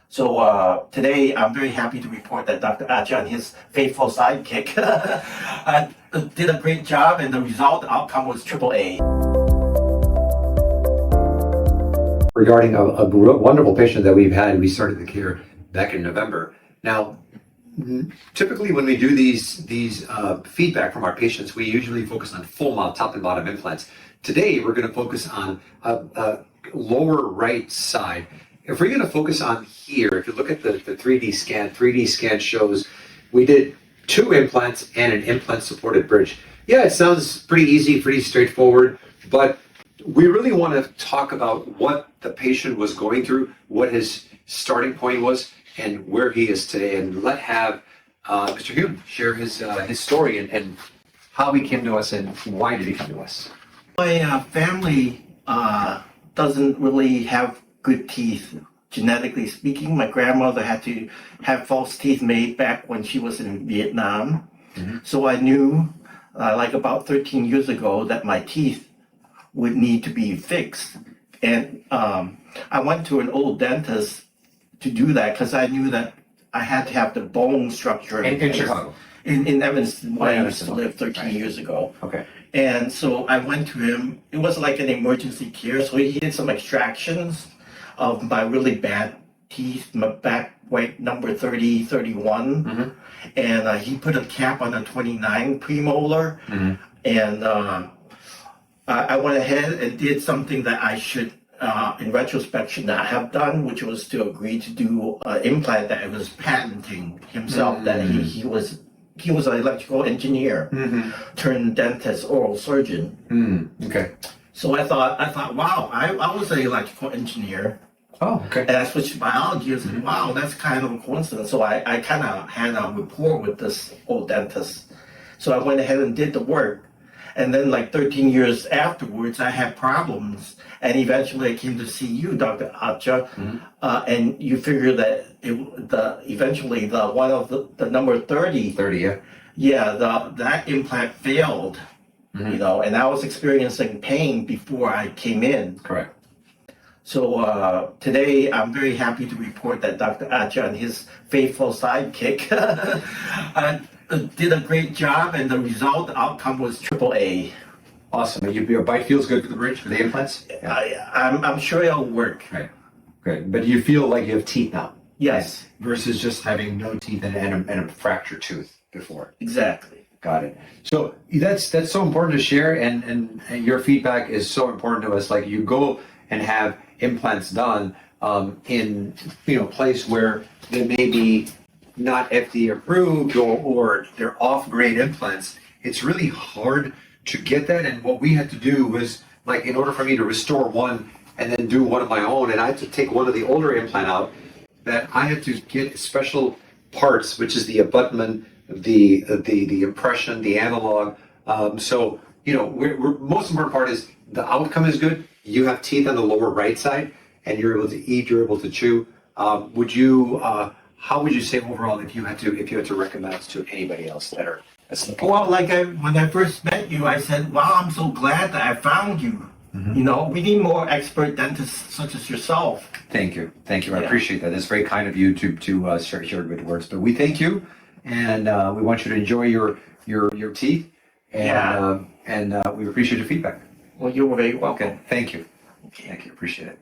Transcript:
So today, I'm very happy to report that Dr. Acha and his faithful sidekick did a great job, and the outcome was AAA. Regarding a wonderful patient that we've had, we started the care back in November. Now, typically when we do these feedback from our patients, we usually focus on full mouth, top and bottom implants. Today, we're going to focus on lower right side. If we're going to focus on here, if you look at the 3D scan shows we did 2 implants and an implant-supported bridge. Yeah, it sounds pretty easy, pretty straightforward, but we really want to talk about what the patient was going through, what his starting point was, and where he is today. And have Mr. Hume share his story and how he came to us and why did he come to us. My family doesn't really have good teeth. Genetically speaking, my grandmother had to have false teeth made back when she was in Vietnam. Mm-hmm. So I knew, like about 13 years ago, that my teeth would need to be fixed. And I went to an old dentist to do that because I knew that I had to have the bone structure in Chicago. In Evanston, where I used to live 13 years ago. Okay. And so I went to him. It was like an emergency care. So he did some extractions of my really bad teeth, my back weight number 30, 31. Mm-hmm. And he put a cap on a 29 premolar. Mm-hmm. And I went ahead and did something that I should, in retrospection, not have done, which was to agree to do an implant that was patenting himself, mm-hmm. that he was an electrical engineer, mm-hmm. turned dentist, oral surgeon. Mm, okay. So I thought, wow, I was an electrical engineer. Oh, okay. And I switched to biology. I said, wow, that's kind of a coincidence. So I kind of had a rapport with this old dentist. So I went ahead and did the work. And then like 13 years afterwards, I had problems. And eventually I came to see you, Dr. Acha, mm-hmm. And you figure that eventually the one of the number 30. 30, yeah. Yeah, that implant failed, mm-hmm. And I was experiencing pain before I came in. Correct. So today I'm very happy to report that Dr. Acha and his faithful sidekick did a great job, and the outcome was AAA. Awesome. Your bite feels good for the bridge, for the implants? Yeah. I'm sure it'll work. Right. Good. But you feel like you have teeth now? Yes. Right? Versus just having no teeth and a fractured tooth before. Exactly. Got it. So that's so important to share, and your feedback is so important to us. Like, you go and have implants done in place where they may be not FDA approved or they're off-grade implants. It's really hard to get that, and what we had to do was, like, in order for me to restore one and then do one of my own, and I had to take one of the older implant out, that I had to get special parts, which is the abutment, the impression, the analog. So we're most important part is the outcome is good. You have teeth on the lower right side, and you're able to eat, you're able to chew. How would you say overall, if you had to recommend this to anybody else that are listening? Well, when I first met you, I said, wow, I'm so glad that I found you. Mm-hmm. We need more expert dentists such as yourself. Thank you. I appreciate that. It's very kind of you to share good words. But we thank you, and we want you to enjoy your teeth, and we appreciate your feedback. Well, you're very welcome. Okay. Thank you. Appreciate it.